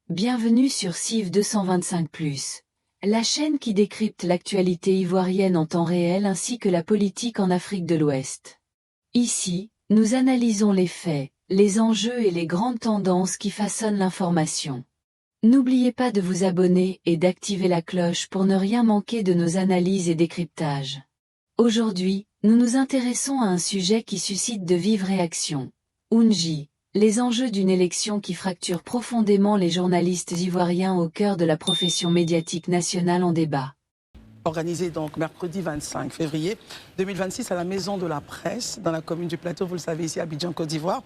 Bienvenue sur CIV 225+, la chaîne qui décrypte l'actualité ivoirienne en temps réel ainsi que la politique en Afrique de l'Ouest. Ici, nous analysons les faits, les enjeux et les grandes tendances qui façonnent l'information. N'oubliez pas de vous abonner et d'activer la cloche pour ne rien manquer de nos analyses et décryptages. Aujourd'hui, nous nous intéressons à un sujet qui suscite de vives réactions. Oundji. Les enjeux d'une élection qui fracture profondément les journalistes ivoiriens au cœur de la profession médiatique nationale en débat. Organisé donc mercredi 25 février 2026 à la Maison de la Presse, dans la commune du Plateau, vous le savez, ici à Abidjan, Côte d'Ivoire,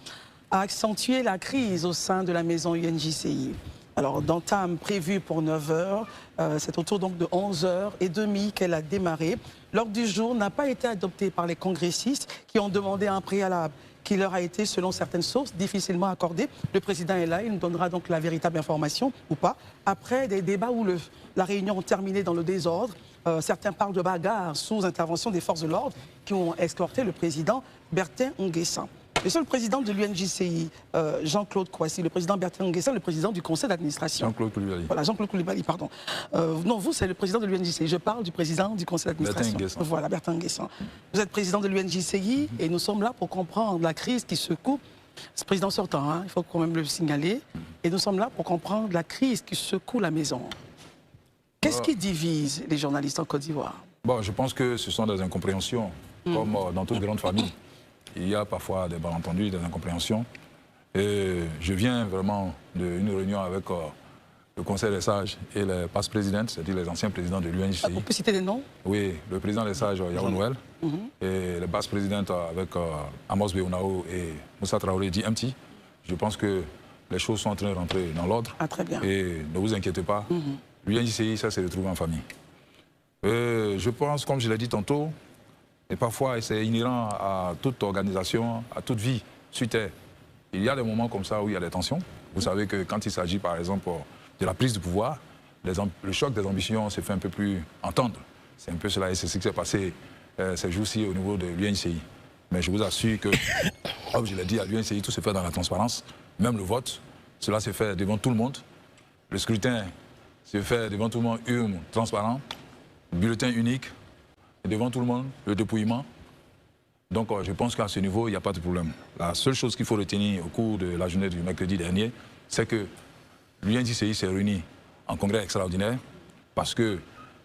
a accentué la crise au sein de la maison UNJCI. Alors, d'entame prévue pour 9 h, c'est autour donc de 11h30 qu'elle a démarré. L'ordre du jour n'a pas été adopté par les congressistes qui ont demandé un préalable qui leur a été, selon certaines sources, difficilement accordé. Le président est là, il nous donnera donc la véritable information ou pas. Après des débats où la réunion a terminé dans le désordre, certains parlent de bagarre sous intervention des forces de l'ordre qui ont escorté le président Bertin Nguessan. Le seul président de l'UNJCI, Jean-Claude Kouassi, le président Bertin Nguessan, le président du conseil d'administration. Jean-Claude Koulibaly. Voilà, Jean-Claude Koulibaly, pardon. Non, vous, c'est le président de l'UNJCI. Je parle du président du conseil d'administration. Bertin Nguessan. Voilà, Bertin Nguessan. Vous êtes président de l'UNJCI et nous sommes là pour comprendre la crise qui secoue. C'est président sortant, hein, il faut quand même le signaler. Et nous sommes là pour comprendre la crise qui secoue la maison. Qu'est-ce qui divise les journalistes en Côte d'Ivoire? Bon, je pense que ce sont des incompréhensions, comme dans toute grande famille. Il y a parfois des malentendus, des incompréhensions. Et je viens vraiment d'une réunion avec le Conseil des sages et les passe-présidents, c'est-à-dire les anciens présidents de l'UNJCI. On peut citer des noms? Oui, le président des sages, Yao Noël, et les passe-présidents avec Amos Beounao et Moussa Traoré dit MT. Je pense que les choses sont en train de rentrer dans l'ordre. Ah, très bien. Et ne vous inquiétez pas, l'UNJCI, ça s'est retrouvé en famille. Je pense, comme je l'ai dit tantôt, et parfois c'est inhérent à toute organisation, à toute vie sur Terre. Il y a des moments comme ça où il y a des tensions. Vous savez que quand il s'agit par exemple de la prise de pouvoir, le choc des ambitions se fait un peu plus entendre. C'est un peu cela et c'est ce qui s'est passé ces jours-ci au niveau de l'UNJCI. Mais je vous assure que, comme je l'ai dit, à l'UNJCI, tout se fait dans la transparence. Même le vote, cela se fait devant tout le monde. Le scrutin se fait devant tout le monde, transparent, bulletin unique. Et devant tout le monde, le dépouillement. Donc je pense qu'à ce niveau, il n'y a pas de problème. La seule chose qu'il faut retenir au cours de la journée du mercredi dernier, c'est que l'UNJCI s'est réuni en congrès extraordinaire parce que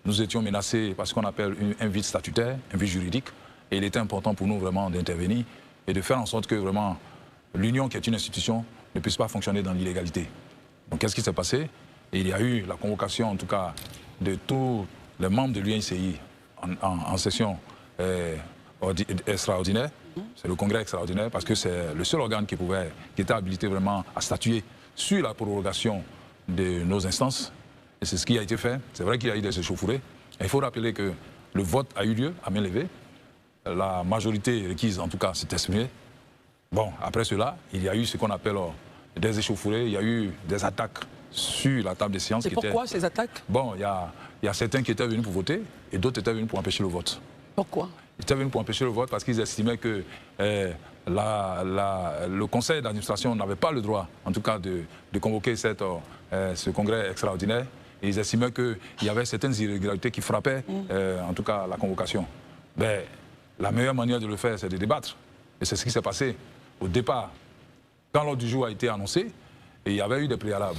nous étions menacés par ce qu'on appelle un vide statutaire, un vide juridique. Et il était important pour nous vraiment d'intervenir et de faire en sorte que vraiment l'Union, qui est une institution, ne puisse pas fonctionner dans l'illégalité. Donc qu'est-ce qui s'est passé? Et il y a eu la convocation, en tout cas, de tous les membres de l'UNJCI en session extraordinaire. C'est le congrès extraordinaire parce que c'est le seul organe qui était habilité vraiment à statuer sur la prorogation de nos instances. Et c'est ce qui a été fait. C'est vrai qu'il y a eu des échauffourées. Il faut rappeler que le vote a eu lieu à main levée. La majorité requise, en tout cas, s'est exprimée. Bon, après cela, il y a eu ce qu'on appelle des échauffourées. Il y a eu des attaques sur la table des séances. Et pourquoi ces attaques? Bon, il y a certains qui étaient venus pour voter et d'autres étaient venus pour empêcher le vote. Pourquoi? Ils étaient venus pour empêcher le vote parce qu'ils estimaient que le conseil d'administration n'avait pas le droit, en tout cas, de convoquer ce congrès extraordinaire. Et ils estimaient qu'il y avait certaines irrégularités qui frappaient, en tout cas, la convocation. Mais la meilleure manière de le faire, c'est de débattre. Et c'est ce qui s'est passé au départ. Quand l'ordre du jour a été annoncé, et il y avait eu des préalables.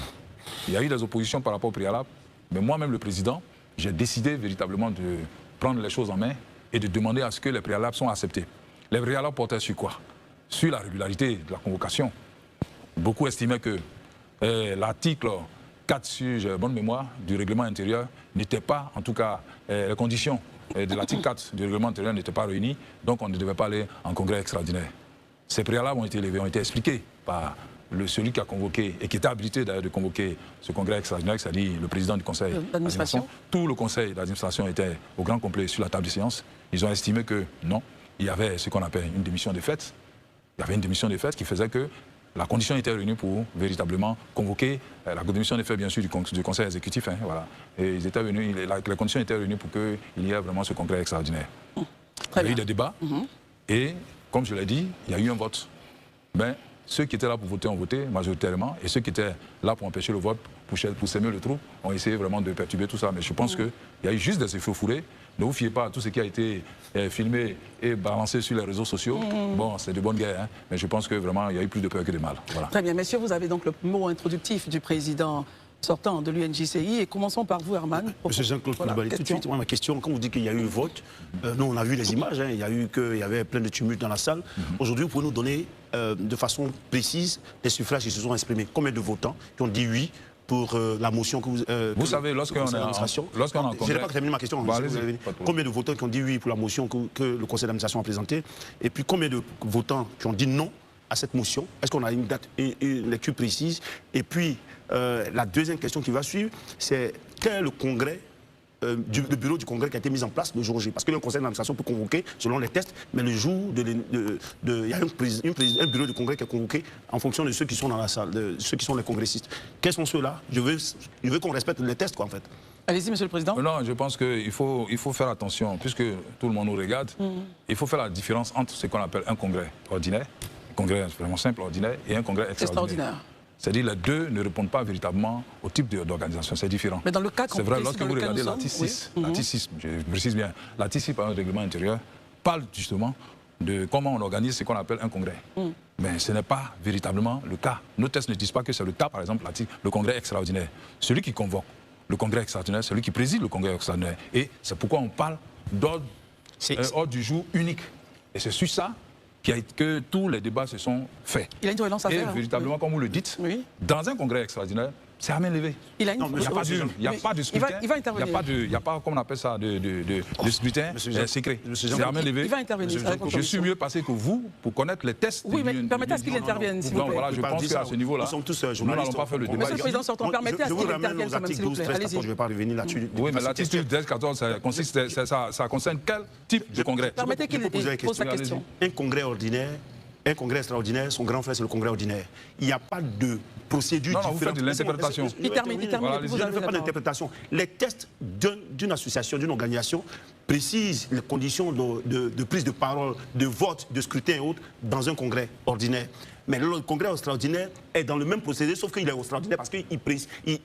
Il y a eu des oppositions par rapport aux préalables, mais moi-même, le président, j'ai décidé véritablement de prendre les choses en main et de demander à ce que les préalables soient acceptés. Les préalables portaient sur quoi? Sur la régularité de la convocation. Beaucoup estimaient que l'article 4, si j'ai bonne mémoire, du règlement intérieur n'était pas, en tout cas, les conditions de l'article 4 du règlement intérieur n'étaient pas réunies, donc on ne devait pas aller en congrès extraordinaire. Ces préalables ont été élevés, ont été expliqués par celui qui a convoqué, et qui était habilité d'ailleurs de convoquer ce congrès extraordinaire, c'est-à-dire le président du conseil d'administration. Tout le conseil d'administration était au grand complet sur la table de séance. Ils ont estimé que non, il y avait ce qu'on appelle une démission de fait. Il y avait une démission de fait qui faisait que la condition était réunie pour véritablement convoquer, la démission de fait bien sûr du conseil exécutif, hein, voilà. Et ils étaient venus, les conditions étaient réunies pour qu'il y ait vraiment ce congrès extraordinaire. Il y a eu des débats et, comme je l'ai dit, il y a eu un vote. Mais ceux qui étaient là pour voter ont voté majoritairement et ceux qui étaient là pour empêcher le vote pour s'aimer le trou, ont essayé vraiment de perturber tout ça. Mais je pense qu'il y a eu juste des effets fourrés. Ne vous fiez pas à tout ce qui a été filmé et balancé sur les réseaux sociaux. Bon, c'est de bonne guerre, hein, mais je pense que vraiment, il y a eu plus de peur que de mal. Voilà. Très bien, messieurs, vous avez donc le mot introductif du président sortant de l'UNJCI. Et commençons par vous, Herman. Monsieur Jean-Claude Coulibaly, tout de suite, moi, ma question, quand vous dites qu'il y a eu vote, nous, on a vu les images, hein, il y avait plein de tumultes dans la salle. Aujourd'hui, vous pouvez nous donner de façon précise les suffrages qui se sont exprimés. Combien de votants qui ont dit oui pour la motion que vous... Vous savez, lorsqu'on est en congrès... Je n'ai pas terminé ma question. Combien de votants qui ont dit oui pour la motion que le conseil d'administration a présentée? Et puis combien de votants qui ont dit non à cette motion? Est-ce qu'on a une date, une lecture précise? Et puis, la deuxième question qui va suivre, c'est quel est le congrès, le bureau du congrès qui a été mis en place le jour J? Parce que le conseil d'administration peut convoquer selon les tests, mais le jour il y a un bureau de congrès qui est convoqué en fonction de ceux qui sont dans la salle, de ceux qui sont les congressistes. Quels sont ceux-là? Je veux qu'on respecte les tests, quoi, en fait. Allez-y, Monsieur le Président. Non, je pense qu'il faut faire attention, puisque tout le monde nous regarde. Il faut faire la différence entre ce qu'on appelle un congrès ordinaire, un congrès vraiment simple, ordinaire, et un congrès extraordinaire. C'est-à-dire les deux ne répondent pas véritablement au type d'organisation, c'est différent. Mais dans le cas c'est vrai, lorsque vous regardez l'ATICIS, je précise bien, l'ATICIS par un règlement intérieur parle justement de comment on organise ce qu'on appelle un congrès. Mais ce n'est pas véritablement le cas. Nos tests ne disent pas que c'est le cas, par exemple, le congrès extraordinaire. Celui qui convoque le congrès extraordinaire, celui qui préside le congrès extraordinaire. Et c'est pourquoi on parle d'ordre du jour unique. Et c'est sur ça que tous les débats se sont faits. Il a une relance à faire. Et véritablement, comme vous le dites, dans un congrès extraordinaire, c'est à main levée. Il n'y a pas de scrutin. Il va intervenir. Il n'y a pas, comme on appelle ça, de scrutin secret. C'est à main levée. Il va intervenir. Je suis mieux passé que vous pour connaître les tests. Oui, mais permettez à ce qu'il intervienne, s'il vous plaît. Voilà, je pense qu'à ce niveau-là, nous n'allons pas faire le débat. Monsieur le Président sortant, permettez à ce qu'il intervienne quand même, s'il vous plaît. Allez-y. Je ne vais pas revenir là-dessus. Oui, mais l'article 13-14, ça concerne quel type de congrès? Permettez qu'il pose sa question. Un congrès ordinaire, un congrès extraordinaire, son grand frère, c'est le congrès ordinaire. Il n'y a pas de procédure différente. Non, vous faites de l'interprétation. Il termine. Vous ne faites pas d'interprétation. Les tests d'une association, d'une organisation précisent les conditions de prise de parole, de vote, de scrutin et autres dans un congrès ordinaire. Mais le congrès extraordinaire est dans le même procédé, sauf qu'il est extraordinaire parce qu'il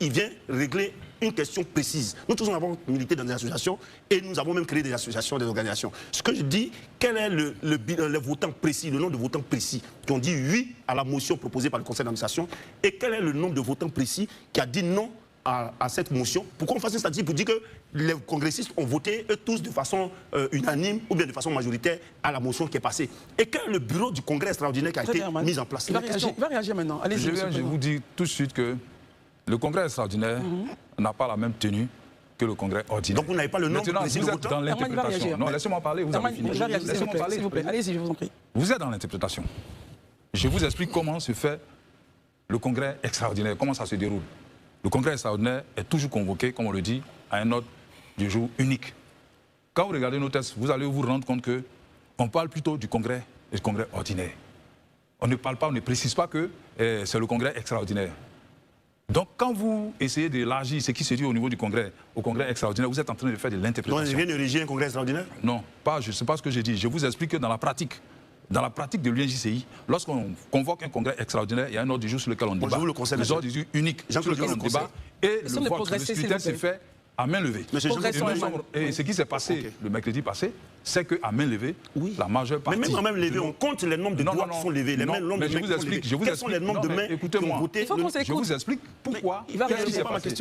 vient régler une question précise. Nous tous, nous avons milité dans des associations et nous avons même créé des associations, des organisations. Ce que je dis, quel est le votant précis, le nombre de votants précis qui ont dit oui à la motion proposée par le conseil d'administration et quel est le nombre de votants précis qui a dit non à cette motion, pour qu'on fasse une statistique pour dire que les congressistes ont voté eux tous de façon unanime ou bien de façon majoritaire à la motion qui est passée. Et que le bureau du congrès extraordinaire qui a été mis en place. Il va réagir maintenant. Je vous dis tout de suite que le congrès extraordinaire n'a pas la même tenue que le congrès ordinaire. Donc vous n'avez pas le nombre précis de votants. Vous êtes dans l'interprétation. Non, laissez-moi parler, vous avez fini. Laissez-moi parler, s'il vous plaît. Allez-y, je vous en prie. Vous êtes dans l'interprétation. Je vous explique comment se fait le congrès extraordinaire, comment ça se déroule. Le congrès extraordinaire est toujours convoqué, comme on le dit, à un ordre du jour unique. Quand vous regardez nos tests, vous allez vous rendre compte qu'on parle plutôt du congrès et du congrès ordinaire. On ne parle pas, on ne précise pas que c'est le congrès extraordinaire. Donc quand vous essayez d'élargir ce qui se dit au niveau du congrès, au congrès extraordinaire, vous êtes en train de faire de l'interprétation. Donc on vient de régir un congrès extraordinaire? Non, je ne sais pas ce que j'ai dit. Je vous explique que dans la pratique de l'UNJCI, lorsqu'on convoque un congrès extraordinaire, il y a un ordre du jour sur lequel on débat. Le ordre du jour unique sur lequel on débat. Et le vote, le scrutin se fait à main levée. Et ce qui s'est passé le mercredi passé, c'est qu'à main levée, la majeure partie... Mais même à main levée, on compte les nombres de doigts qui sont levés, les nombres de mains qui sont levés. Quels sont les nombres de mains qui ont voté? Je vous explique pourquoi. Qu'est-ce qui s'est passé?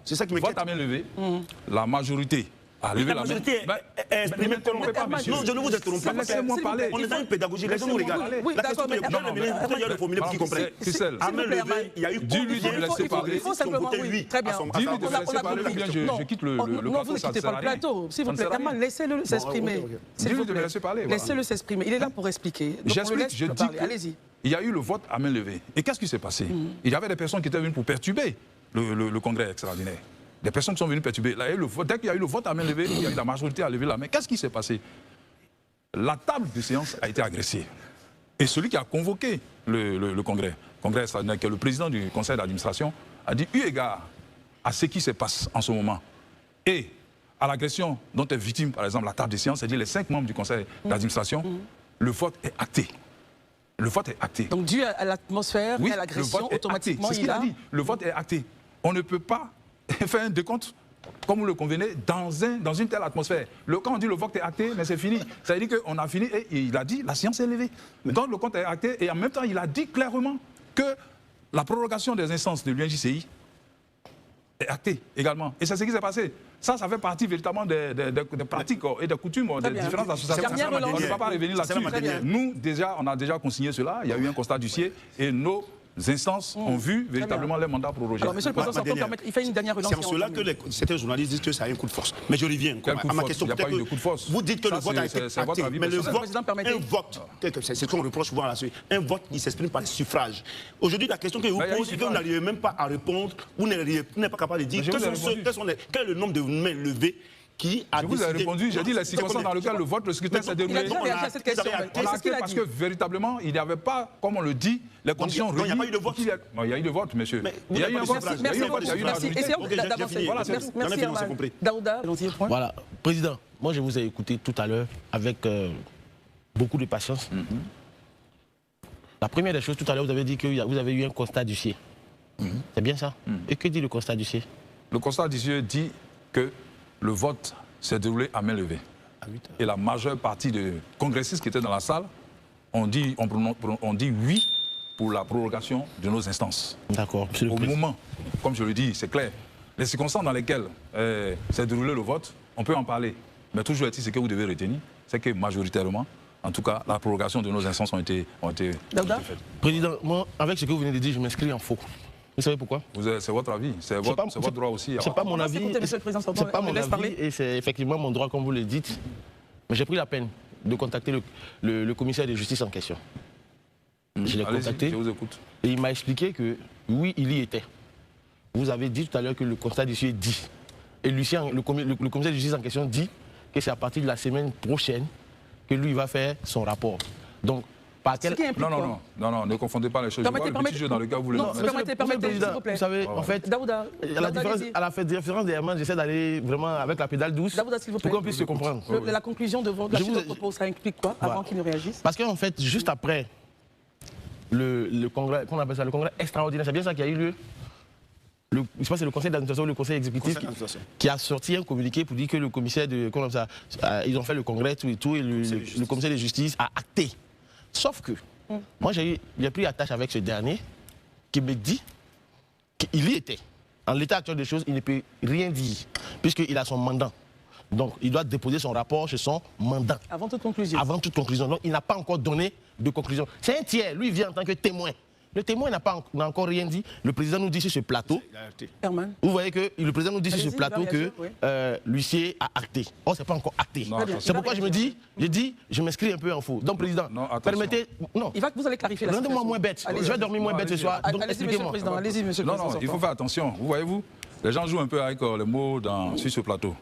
C'est ça qui m'inquiète. Vote à main levée, la majorité... La majorité est exprimée comme... Non, je ne vous interromps pas. Laissez-moi parler. On est dans une pédagogie, les gens nous regardent. La question que le ministre il y a le formulaire pour qu'ils comprennent. À main levée, il y a eu combien il faut simplement, oui, très bien. Dis-lui de laisser parler ou bien je quitte le plateau. Non, vous ne quittez pas le plateau, s'il vous plaît. Laissez-le s'exprimer. Dis-lui de me laisser parler. Laissez-le s'exprimer. Il est là pour expliquer. J'explique, je dis qu'il y a eu le vote à main levée. Et qu'est-ce qui s'est passé? Il y avait des personnes qui étaient venues pour perturber le congrès extraordinaire. Des personnes qui sont venues perturber. Là, dès qu'il y a eu le vote à main levée, il y a eu la majorité à lever la main. Qu'est-ce qui s'est passé? La table de séance a été agressée. Et celui qui a convoqué le congrès extraordinaire, qui est le président du conseil d'administration, a dit, eu égard à ce qui se passe en ce moment, et à l'agression dont est victime, par exemple, la table de séance, c'est-à-dire les 5 membres du conseil d'administration, le vote est acté. Le vote est acté. Donc, dû à l'atmosphère et à l'agression, automatiquement, c'est ce qu'il a dit. Le vote est acté. on ne peut pas faire un décompte comme vous le convenez, dans une telle atmosphère. Quand on dit le vote est acté, mais c'est fini. Ça veut dire qu'on a fini et il a dit la science est levée. Donc le compte est acté et en même temps, il a dit clairement que la prorogation des instances de l'UNJCI est actée également. Et c'est ce qui s'est passé. Ça fait partie véritablement des pratiques et des coutumes des différentes associations. On ne va pas revenir là-dessus. Nous, on a déjà consigné cela. Il y a eu un constat d'huissier et nos instances ont vu véritablement les mandats prorogés. Alors, monsieur le Président, il fait une dernière relance. C'est en cela que certains journalistes disent que ça a un coup de force. Mais je reviens à ma question. Il n'y a pas eu de coup de force. Vous dites que le vote a été acté, mais le vote, c'est ce qu'on reproche souvent à la suite, un vote, il s'exprime par le suffrage. Aujourd'hui, la question que vous posez, c'est que vous n'arrivez même pas à répondre, vous n'êtes pas capable de dire quel est le nombre de mains levées qui a décidé. Je vous ai répondu, j'ai dit les circonstances dans lesquelles le vote, le scrutin s'est déroulé. Il a déjà réagi à cette question. On a acté parce que véritablement, il n'y avait pas, comme on le dit, les conditions réunies. Il n'y a pas eu de vote. Il y a eu de vote, monsieur. Il y a eu un vote. Merci. Merci, Herman. Daouda. Voilà. Président, moi je vous ai écouté tout à l'heure avec beaucoup de patience. La première des choses, tout à l'heure, vous avez dit que vous avez eu un constat d'huissier. C'est bien ça? Et que dit le constat d'huissier? Le constat d'huissier dit que le vote s'est déroulé à main levée. Et la majeure partie des congressistes qui étaient dans la salle ont dit oui pour la prorogation de nos instances. D'accord. Au moment, comme je le dis, c'est clair, les circonstances dans lesquelles s'est déroulé le vote, on peut en parler. Mais toujours est-il, ce que vous devez retenir, c'est que majoritairement, en tout cas, la prorogation de nos instances ont été faites. Président, moi, avec ce que vous venez de dire, je m'inscris en faux. Vous savez pourquoi? C'est votre avis, c'est votre droit aussi. C'est pas mon avis, c'est pas mon avis et c'est effectivement mon droit comme vous le dites. Mais j'ai pris la peine de contacter le commissaire de justice en question. Je l'ai contacté je vous écoute. Et il m'a expliqué que oui, il y était. Vous avez dit tout à l'heure que le constat d'huissier dit. Et le commissaire de justice en question dit que c'est à partir de la semaine prochaine que lui va faire son rapport. Donc, Non, ne confondez pas les choses. Permettez, le petit jeu dans le cas où vous le permettez, s'il vous plaît. Vous savez, en fait, Daouda, à la différence des Herman, j'essaie d'aller vraiment avec la pédale douce pour qu'on puisse se comprendre. La conclusion de votre propos, ça implique quoi avant qu'il ne réagisse? Parce qu'en fait, juste après le congrès, qu'on appelle ça, le congrès extraordinaire, c'est bien ça qui a eu lieu. Je pense que c'est le conseil d'administration ou le conseil exécutif qui a sorti un communiqué pour dire que le commissaire ils ont fait le congrès tout et tout, et le commissaire de justice a acté. Sauf que, moi j'ai pris attache avec ce dernier qui me dit qu'il y était. En l'état actuel des choses, il ne peut rien dire, puisqu'il a son mandat. Donc il doit déposer son rapport sur son mandat. Avant toute conclusion. Avant toute conclusion. Donc il n'a pas encore donné de conclusion. C'est un tiers, lui vient en tant que témoin. Le témoin n'a encore rien dit. Le président nous dit sur ce plateau. Herman. Vous voyez que le président nous dit sur ce plateau que l'huissier a acté. Or, ce n'est pas encore acté. C'est pourquoi je me dis, je m'inscris un peu en faux. Donc, président, permettez. Non. Vous allez clarifier la situation. Rendez-moi moins bête. Je vais dormir moins bête ce soir. Donc, allez-y, monsieur le président. Allez-y, monsieur le président. Non, il faut faire attention. Vous voyez-vous, les gens jouent un peu avec les mots sur ce plateau.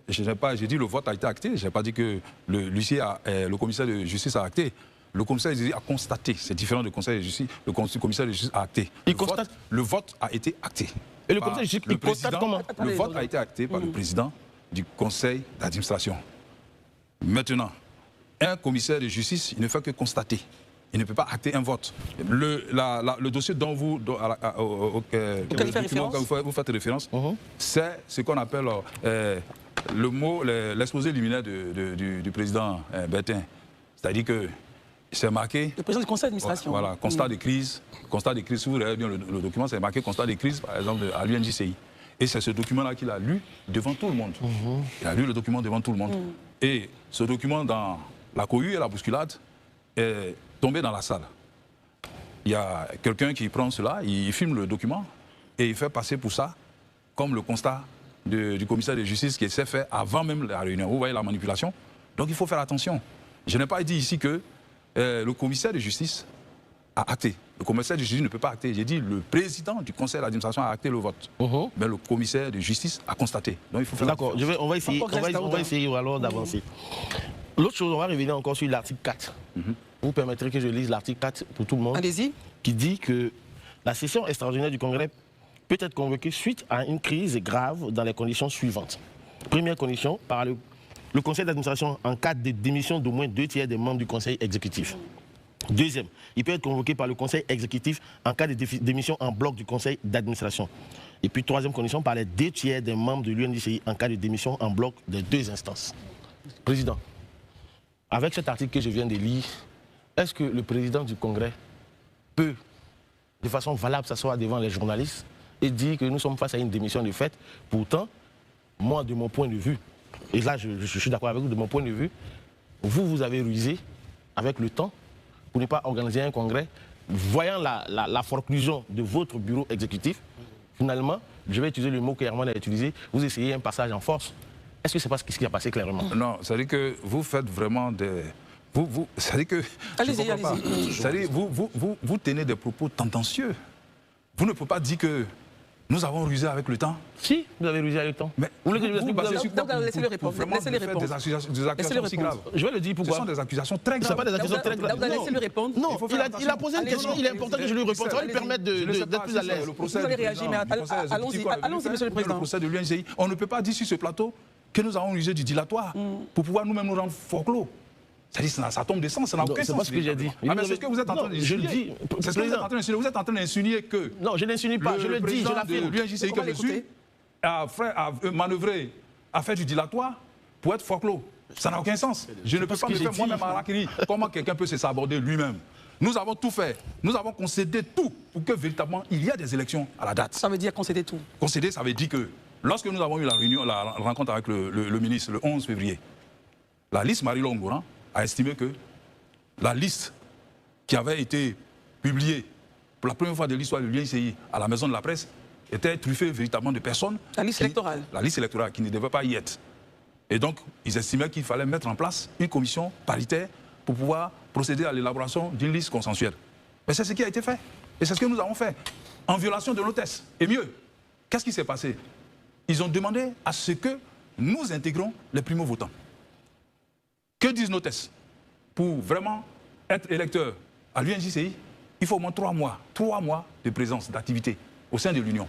J'ai dit le vote a été acté. Je n'ai pas dit que le commissaire de justice a acté. Le commissaire de justice a constaté, c'est différent du conseil de justice, le commissaire de justice a acté. Le vote a été acté. Et le commissaire de justice, il constate comment? Le vote a été acté par le président du conseil d'administration. Maintenant, un commissaire de justice, il ne fait que constater. Il ne peut pas acter un vote. Le dossier dont vous faites référence, c'est ce qu'on appelle l'exposé liminaire du président Bertin. C'est-à-dire que c'est marqué... Le président du conseil d'administration. Voilà, constat de crise. Constat de crise, si vous regardez bien le document, c'est marqué constat de crise, par exemple, à l'UNJCI. Et c'est ce document-là qu'il a lu devant tout le monde. Il a lu le document devant tout le monde. Et ce document, dans la cohue et la bousculade, est tombé dans la salle. Il y a quelqu'un qui prend cela, il filme le document et il fait passer pour ça comme le constat du commissaire de justice qui s'est fait avant même la réunion. Vous voyez la manipulation? Donc il faut faire attention. Je n'ai pas dit ici que le commissaire de justice a acté. Le commissaire de justice ne peut pas acter. J'ai dit le président du conseil d'administration a acté le vote. Mais le commissaire de justice a constaté. Donc il faut faire D'accord, on va essayer alors d'avancer. L'autre chose, on va revenir encore sur l'article 4. Vous permettrez que je lise l'article 4 pour tout le monde. Allez-y. Qui dit que la session extraordinaire du Congrès peut être convoquée suite à une crise grave dans les conditions suivantes. Première condition, par le conseil d'administration en cas de démission d'au moins 2/3 des membres du conseil exécutif. Deuxième, il peut être convoqué par le conseil exécutif en cas de démission en bloc du conseil d'administration. Et puis, troisième condition, par les 2 tiers des membres de l'UNJCI en cas de démission en bloc des 2 instances. Président, avec cet article que je viens de lire, est-ce que le président du Congrès peut, de façon valable, s'asseoir devant les journalistes et dire que nous sommes face à une démission de fait? Pourtant, moi, de mon point de vue, et là je suis d'accord avec vous, de mon point de vue, vous avez rusé avec le temps pour ne pas organiser un congrès. Voyant la forclusion de votre bureau exécutif, finalement, je vais utiliser le mot qu'Herman a utilisé, vous essayez un passage en force. Est-ce que c'est pas ce qui a passé clairement? Non, c'est-à-dire que vous faites vraiment des... c'est-à-dire que... Allez-y, allez-y. C'est-à-dire vous tenez des propos tendancieux. Vous ne pouvez pas dire que nous avons rusé avec le temps. Si, vous avez rusé avec le temps. Mais laissez-le répondre. Laissez-le répondre. Des accusations si graves. Je vais le dire pourquoi. Ce sont des accusations très graves. Ce ne sont pas des accusations très graves. Laissez-le répondre. Non, il a posé une question, il est important que je lui réponde. Ça va lui permettre d'être plus à l'aise. Vous allez réagir, mais allons-y, monsieur le Président. Le procès de l'UNJCI, on ne peut pas dire sur ce plateau que nous avons usé du dilatoire pour pouvoir nous-mêmes nous rendre folklore. C'est-à-dire ça tombe des sens, ça n'a aucun sens. C'est pas ce que j'ai dit. C'est ce que vous êtes en train d'insinuer. Je le dis. C'est ce que vous êtes en train d'insinuer. Vous êtes en train d'insinuer que... Non, je n'insinue pas, je le dis, je l'affirme. L'UNJCI que je suis a manœuvré, a fait du dilatoire pour être folklore. Ça n'a aucun sens. Je ne peux pas me faire moi-même à Rakiri. Comment quelqu'un peut se saborder lui-même? Nous avons tout fait. Nous avons concédé tout pour que véritablement il y ait des élections à la date. Ça veut dire concéder tout. Concéder, ça veut dire que lorsque nous avons eu la rencontre avec le ministre le 11 février, la liste Marie-Laure Ngouran a estimé que la liste qui avait été publiée pour la première fois de l'histoire de l'UNJCI à la Maison de la Presse était truffée véritablement de personnes. La liste électorale. La liste électorale qui ne devait pas y être. Et donc, ils estimaient qu'il fallait mettre en place une commission paritaire pour pouvoir procéder à l'élaboration d'une liste consensuelle. Mais c'est ce qui a été fait. Et c'est ce que nous avons fait. En violation de nos tests. Et mieux, qu'est-ce qui s'est passé? Ils ont demandé à ce que nous intégrons les primo-votants. Que disent nos tests? Pour vraiment être électeur à l'UNJCI, il faut au moins 3 mois de présence, d'activité au sein de l'Union.